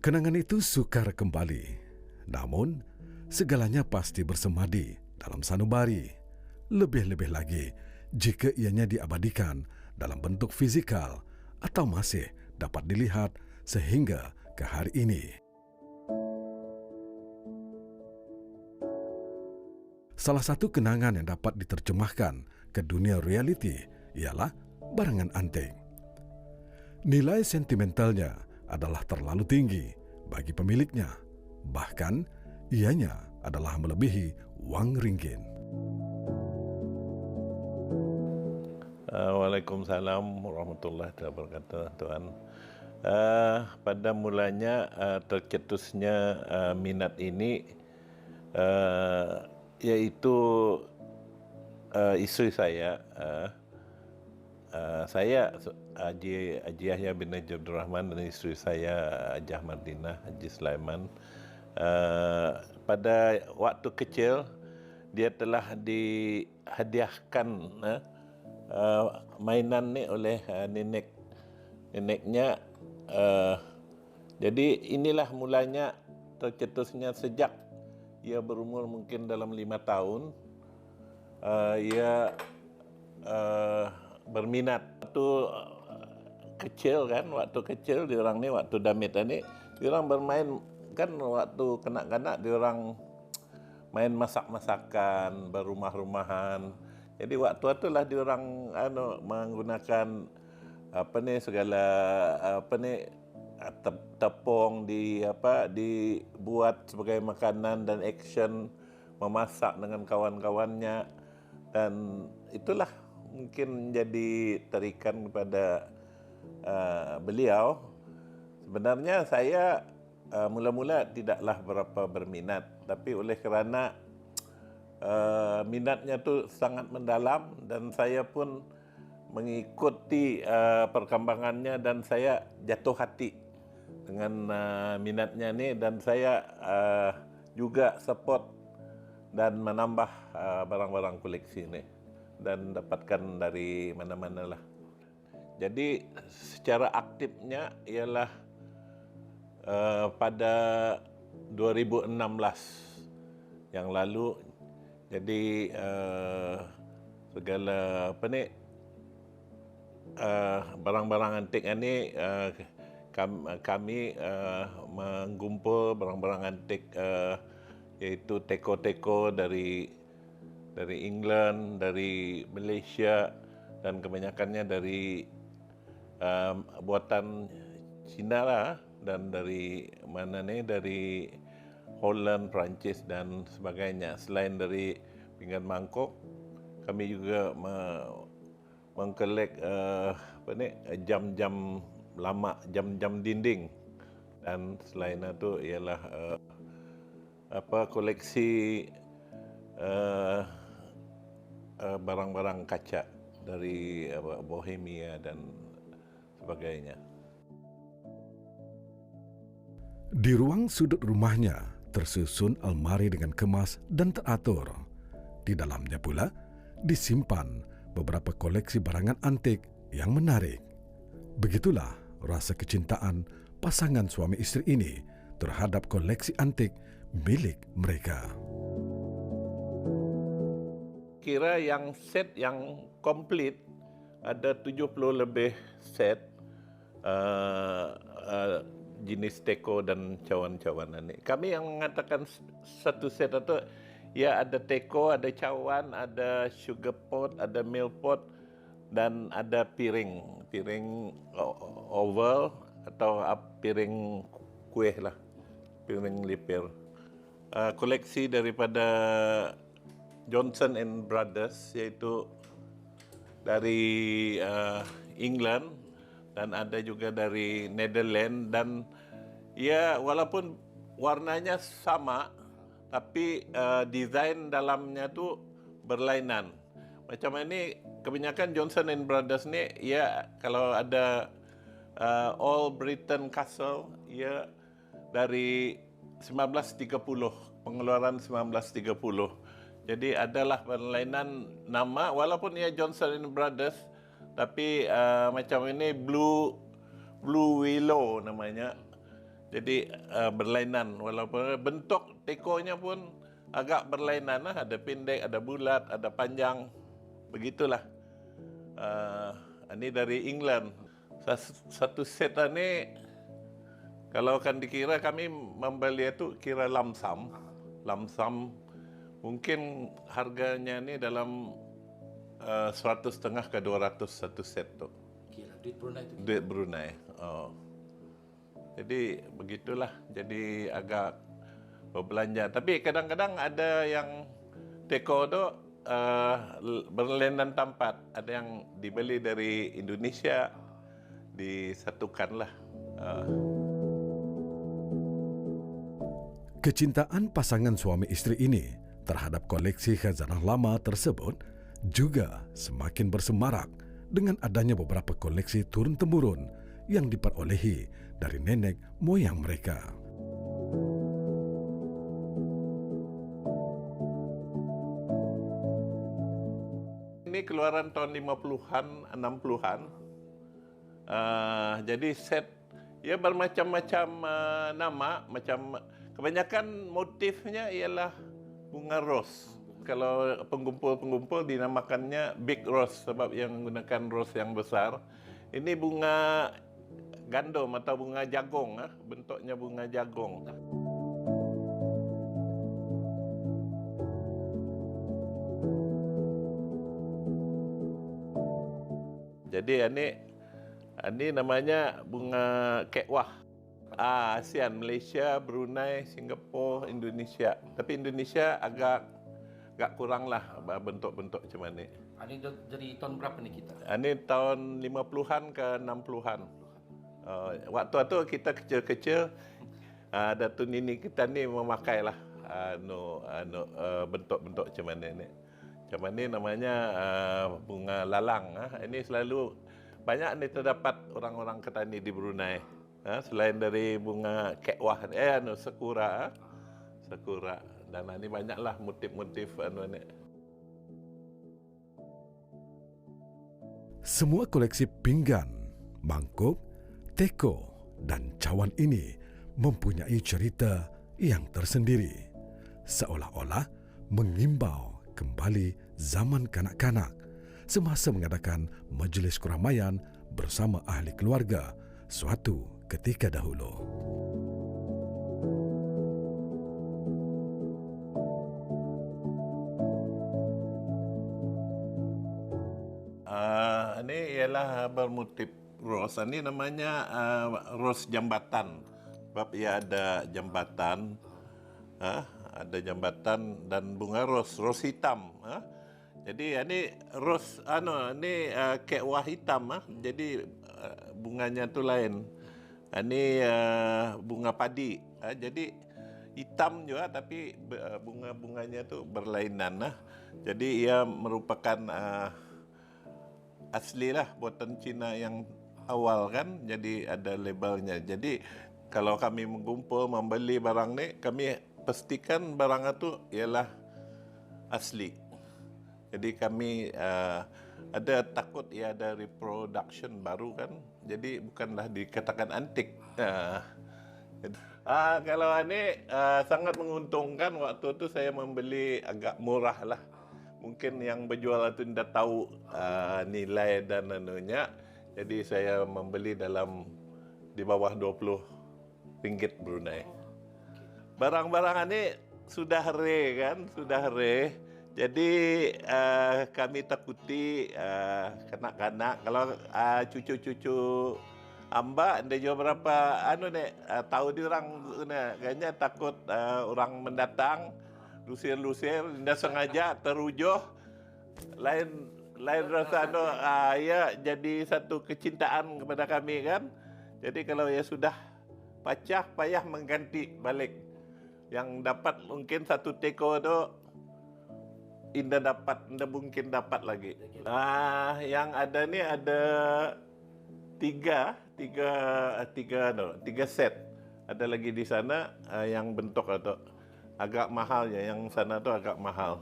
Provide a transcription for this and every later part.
Kenangan itu sukar kembali, namun segalanya pasti bersemadi dalam sanubari. Lebih-lebih lagi jika ianya diabadikan dalam bentuk fizikal atau masih dapat dilihat sehingga ke hari ini. Salah satu kenangan yang dapat diterjemahkan ke dunia realiti ialah barangan antik. Nilai sentimentalnya adalah terlalu tinggi bagi pemiliknya. Bahkan, ianya adalah melebihi wang ringgit. Waalaikumsalam warahmatullahi wabarakatuh, Tuan. Pada mulanya tercetusnya minat ini yaitu isteri saya. Saya Haji Yahya bin Najib Abdul Rahman dan isteri saya Hajah Mardinah Haji Sulaiman. Pada waktu kecil dia telah dihadiahkan mainan ni oleh neneknya. Jadi inilah mulanya tercetusnya sejak ia berumur mungkin dalam 5 tahun. Ia berminat waktu kecil kan, waktu kecil diorang ni, waktu damit ni diorang bermain kan, waktu kanak-kanak diorang main masak-masakan, berumah-rumahan. Jadi waktu itulah diorang menggunakan segala tepung dibuat sebagai makanan dan action memasak dengan kawan-kawannya, dan itulah mungkin menjadi tarikan kepada beliau. Sebenarnya saya mula-mula tidaklah berapa berminat, tapi oleh kerana minatnya tu sangat mendalam dan saya pun mengikuti perkembangannya dan saya jatuh hati dengan minatnya ni, dan saya juga support dan menambah barang-barang koleksi ni dan dapatkan dari mana-mana lah. Jadi secara aktifnya ialah pada 2016 yang lalu. Jadi segala barang-barang antik ini kami menggumpul barang-barang antik, iaitu teko-teko dari England, dari Malaysia, dan kebanyakannya dari buatan Cina lah, dan dari dari Holland, Perancis dan sebagainya. Selain dari pinggan mangkuk, kami juga mengkolek jam-jam lama, jam-jam dinding, dan selain itu ialah koleksi barang-barang kaca dari Bohemia dan sebagainya. Di ruang sudut rumahnya tersusun almari dengan kemas dan teratur. Di dalamnya pula disimpan beberapa koleksi barangan antik yang menarik. Begitulah rasa kecintaan pasangan suami isteri ini terhadap koleksi antik milik mereka. Kira yang set yang komplit ada 70 lebih set jenis teko dan cawan-cawanan ni. Kami yang mengatakan satu set itu ya ada teko, ada cawan, ada sugar pot, ada milk pot, dan ada piring oval atau piring kuih lah, piring lipir. Koleksi daripada Johnson and Brothers, yaitu dari England, dan ada juga dari Netherlands, dan ya walaupun warnanya sama tapi desain dalamnya tu berlainan. Macam ini kebanyakan Johnson and Brothers ni ya, kalau ada All Britain Castle ya dari 1930, pengeluaran 1930. Jadi adalah perlainan nama, walaupun ia Johnson and Brothers, tapi macam ini Blue Willow namanya. Jadi berlainan, walaupun bentuk tekonya pun agak berlainan lah. Ada pendek, ada bulat, ada panjang, begitulah. Ini dari England. Satu set ini kalau akan dikira, kami membeli itu kira lamsam. Lamsam mungkin harganya ini dalam 100,500 ke 200 satu set tuh. Gila, duit Brunei itu. Duit Brunei. Oh. Jadi begitulah. Jadi agak berbelanja. Tapi kadang-kadang ada yang teko tu berlainan tempat. Ada yang dibeli dari Indonesia, disatukanlah. Kecintaan pasangan suami istri ini terhadap koleksi khazanah lama tersebut juga semakin bersemarak dengan adanya beberapa koleksi turun-temurun yang diperolehi dari nenek moyang mereka. Ini keluaran tahun 50-an, 60-an. Jadi set ya bermacam-macam nama, macam kebanyakan motifnya ialah bunga ros. Kalau pengumpul-pengumpul dinamakannya big rose sebab yang menggunakan ros yang besar. Ini bunga gandum atau bunga jagung, bentuknya bunga jagung. Jadi ini namanya bunga kekwah. ASEAN, Malaysia, Brunei, Singapura, Indonesia. Tapi Indonesia agak kurang lah bentuk-bentuk macam ni. Ini dari tahun berapa nih kita? Ini tahun 50-an ke 60-an. Waktu itu kita kecil-kecil, Datuk Nini kita ni memakailah bentuk-bentuk macam ni. Macam ni namanya bunga lalang. Ini selalu banyak ni terdapat orang-orang petani di Brunei. Selain dari bunga kekwah, sakura, sakura. Dan ini banyaklah motif-motif ni. Semua koleksi pinggan, mangkuk, teko, dan cawan ini mempunyai cerita yang tersendiri, seolah-olah mengimbau kembali zaman kanak-kanak semasa mengadakan majlis keramaian bersama ahli keluarga suatu ketika dahulu. Ini ialah bermotif ros. Ini namanya ros jambatan. Sebab ia ada jambatan, dan bunga ros hitam. Jadi ini ros, ini kekwah hitam. Jadi bunganya tu lain. Ini bunga padi. Jadi hitam juga, tapi bunga-bunganya tu berlainan. Jadi ia merupakan asli lah, buatan Cina yang awal kan. Jadi ada labelnya. Jadi kalau kami mengumpul membeli barang ni, kami pastikan barang itu ialah asli. Jadi kami ada takut ia ada reproduction baru kan. Jadi bukanlah dikatakan antik. Kalau ini sangat menguntungkan. Waktu itu saya membeli agak murah lah. Mungkin yang berjual itu tidak tahu nilai dan anunya. Jadi saya membeli di bawah 20 ringgit Brunei. Barang-barang ini sudah rare kan, sudah rare. Jadi kami takuti kanak-kanak, kalau cucu-cucu amba, ada juga berapa tahu di orang kayaknya takut orang mendatang lusir-lusir, tidak sengaja terujuh, lain rasa ya jadi satu kecintaan kepada kami kan. Jadi kalau ya sudah pecah, payah mengganti balik. Yang dapat mungkin satu teko itu indah mungkin dapat lagi. Yang ada ni ada tiga set. Ada lagi di sana yang bentuk atau agak mahal ya, yang sana tu agak mahal.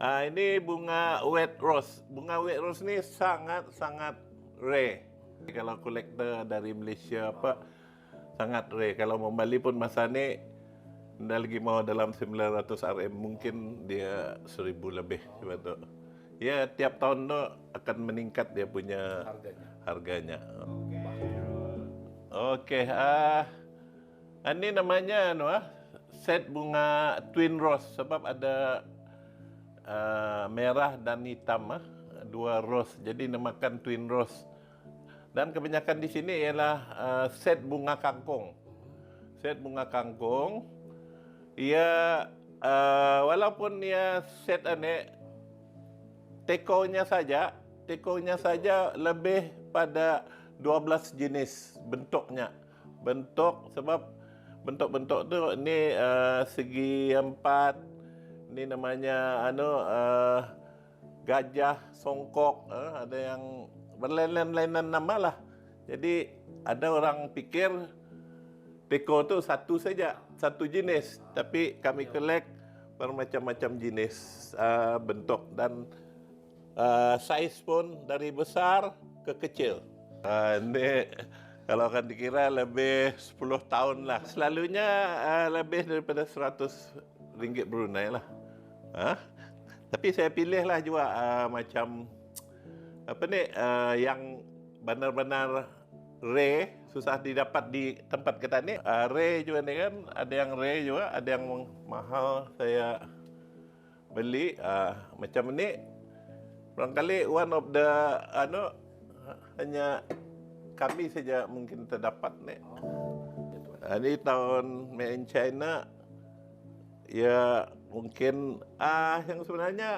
Ini bunga wet rose. Bunga wet rose ni sangat rare. Kalau kolektor dari Malaysia sangat rare. Kalau mau beli pun masa ni dah lagi mau dalam 900 RM, mungkin dia 1000 lebih sebab tu. Ya, tiap tahun tu akan meningkat dia punya harganya. Okey, ini namanya set bunga twin rose sebab ada merah dan hitam, dua rose. Jadi namakan twin rose. Dan kebanyakan di sini ialah set bunga kangkung. Set bunga kangkung. Ia walaupun ia set ini tekonya saja lebih pada 12 jenis bentuknya. Bentuk sebab bentuk-bentuk tu ni segi empat, ni namanya gajah, songkok, ada yang berlainan-lainan nama lah. Jadi ada orang pikir teko tu satu saja, satu jenis, tapi kami collect bermacam-macam jenis bentuk dan saiz pun dari besar ke kecil. Ini kalau akan dikira lebih 10 tahun lah. Selalunya lebih daripada 100 ringgit Brunei lah. Tapi saya pilih lah juga macam yang benar-benar rare, susah didapat di tempat kita ni. Rare juga ni kan, ada yang rare juga, ada yang mahal saya beli. Macam ni, barangkali one of the hanya kami saja mungkin terdapat ni. Ini tahun made in China. Ya mungkin yang sebenarnya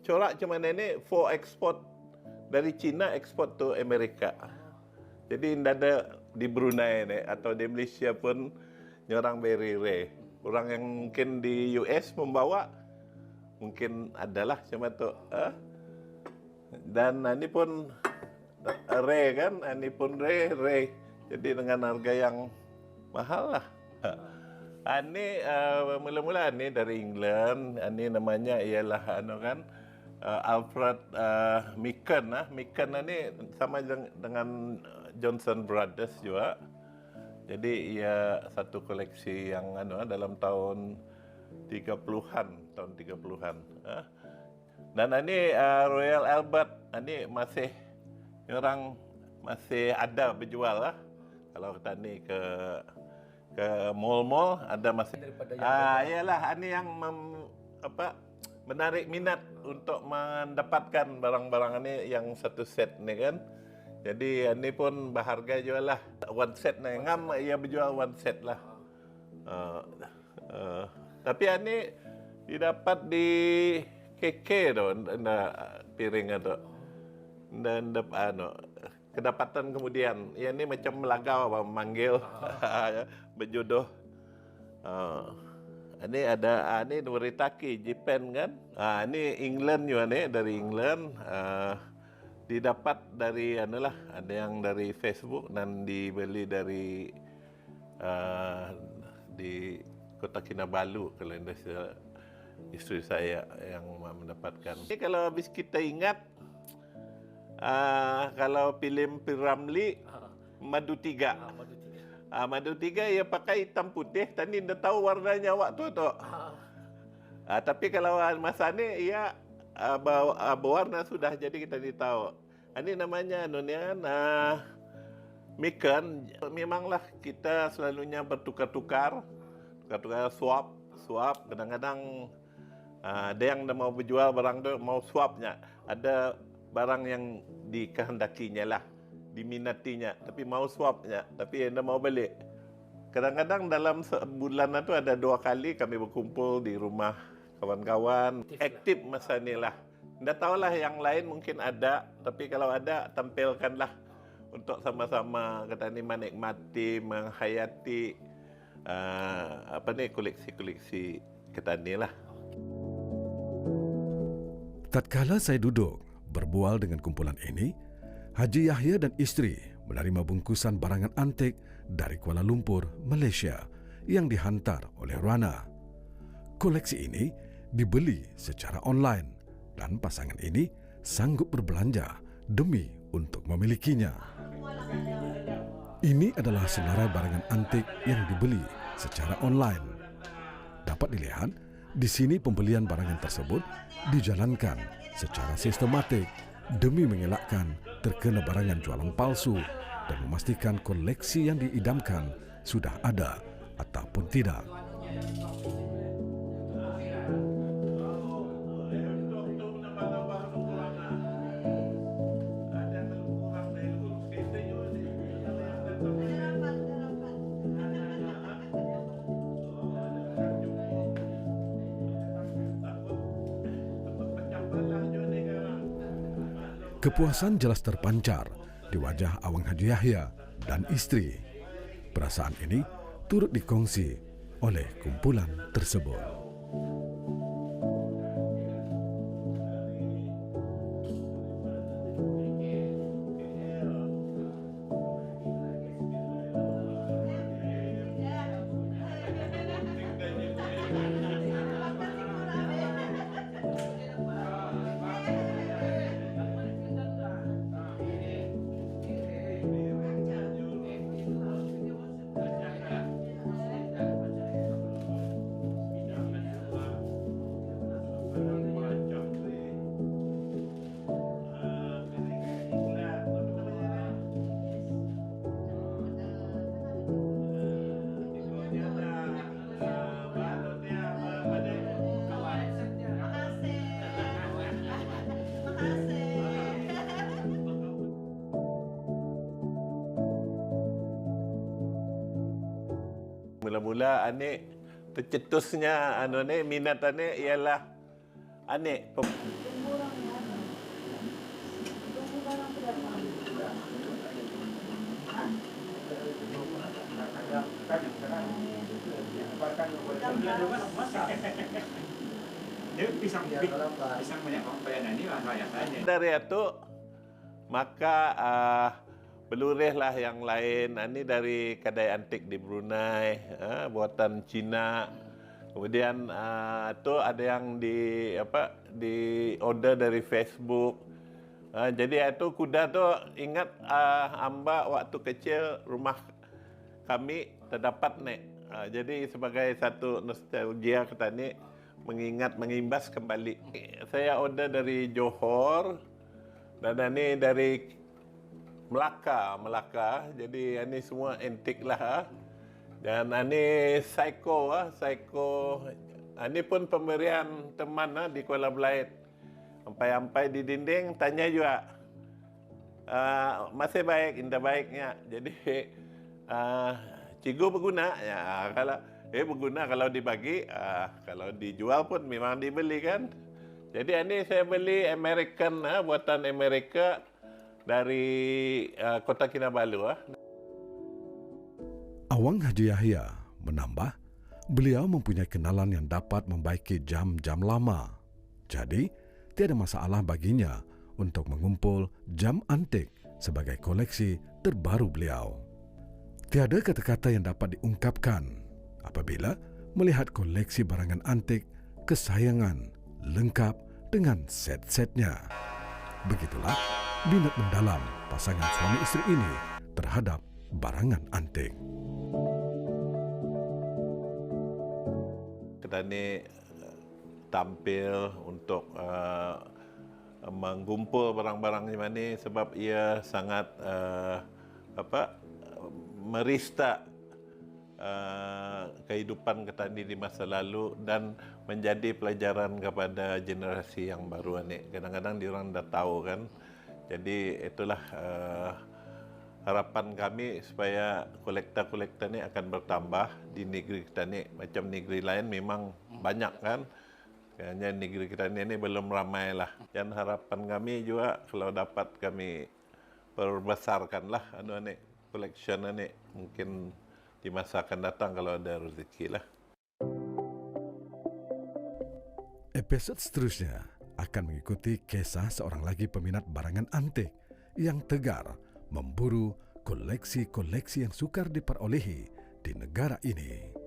corak macam ni for export dari China export to Amerika. Jadi tidak ada di Brunei ni atau di Malaysia pun orang very rare. Orang yang mungkin di US membawa mungkin adalah macam tu. Dan ini pun rare kan, ini pun rare. Jadi dengan harga yang mahal lah. Ini mula-mula ini dari England. Ini namanya ialah Alfred Meekan. Meekan ini sama dengan Johnson Brothers juga. Jadi ia satu koleksi yang dalam tahun 30-an, Dan ini Royal Albert. Ini orang masih ada berjual lah. Kalau kita ni ke mall-mall ada masih. Iyalah ini yang menarik minat untuk mendapatkan barang-barang ini yang satu set ni kan. Jadi ini pun berharga juga lah. One set ni ngam ia berjual one set lah. Tapi ini didapat di KK tu, piring tu. Dan kedapatan kemudian, ya ini macam melagau, memanggil berjodoh. Ini ada ini Noritake Japan kan. Ini England juga ni, dari England. Didapat dari ada yang dari Facebook dan dibeli dari di Kota Kinabalu kalau isteri saya yang mendapatkan. Ini kalau habis kita ingat. Kalau filem Piramli, Madu 3. Madu 3 ia pakai hitam putih, tadi dah tahu warnanya waktu tu. Tapi kalau masa ni ia berwarna sudah, jadi kita tahu. Ini namanya Meekan. Memanglah kita selalunya bertukar-tukar, swap. Kadang-kadang ada yang dah mau berjual barang tu mau swapnya. Ada barang yang dikehendakinya lah, diminatinya, tapi mau swapnya, tapi anda mau balik. Kadang-kadang dalam sebulan itu ada 2 kali kami berkumpul di rumah kawan-kawan. Aktif masa ni lah. Anda tahulah yang lain mungkin ada, tapi kalau ada tampilkanlah untuk sama-sama kata ni menikmati, menghayati koleksi-koleksi kita ni lah. Tatkala saya duduk berbual dengan kumpulan ini, Haji Yahya dan isteri menerima bungkusan barangan antik dari Kuala Lumpur, Malaysia yang dihantar oleh Rana. Koleksi ini dibeli secara online dan pasangan ini sanggup berbelanja demi untuk memilikinya. Ini adalah senarai barangan antik yang dibeli secara online. Dapat dilihat, di sini pembelian barangan tersebut dijalankan secara sistematik demi mengelakkan terkena barangan jualan palsu dan memastikan koleksi yang diidamkan sudah ada ataupun tidak. Kepuasan jelas terpancar di wajah Awang Haji Yahya dan istri. Perasaan ini turut dikongsi oleh kumpulan tersebut. Mula-mula Anik tercetusnya minat Anik ialah Anik pisang banyak komponen ini rasanya. dari itu maka belurihlah yang lain. Ini dari kedai antik di Brunei, buatan Cina. Kemudian itu ada yang di order dari Facebook. Jadi itu kuda tu ingat amba waktu kecil rumah kami terdapat nek. Jadi sebagai satu nostalgia kita ni mengimbas kembali. Saya order dari Johor dan ini dari Melaka. Jadi ini semua antik lah. Dan ini Psycho. Ini pun pemberian teman di Kuala Belait. Sampai di dinding tanya juga. Masih baik, indah baiknya. Jadi cigu berguna. Ya, berguna kalau dibagi. Kalau dijual pun memang dibeli kan. Jadi ini saya beli American, buatan Amerika. Dari Kota Kinabalu. Awang Haji Yahya menambah, beliau mempunyai kenalan yang dapat membaiki jam-jam lama. Jadi, tiada masalah baginya untuk mengumpul jam antik sebagai koleksi terbaru beliau. Tiada kata-kata yang dapat diungkapkan apabila melihat koleksi barangan antik kesayangan lengkap dengan set-setnya. Begitulah minat mendalam pasangan suami istri ini terhadap barangan antik. Kita ni tampil untuk mengumpul barang-barang macam ni sebab ia sangat merista kehidupan kita ni di masa lalu dan menjadi pelajaran kepada generasi yang baru ni. Kadang-kadang diorang dah tahu kan. Jadi itulah harapan kami supaya kolektor-kolektor ni akan bertambah di negeri kita ni. Macam negeri lain memang banyak kan. Hanya negeri kita ni belum ramai lah. Dan harapan kami juga kalau dapat kami perbesarkanlah collection ni mungkin di masa akan datang kalau ada rezeki lah. Episod seterusnya akan mengikuti kisah seorang lagi peminat barangan antik yang tegar memburu koleksi-koleksi yang sukar diperolehi di negara ini.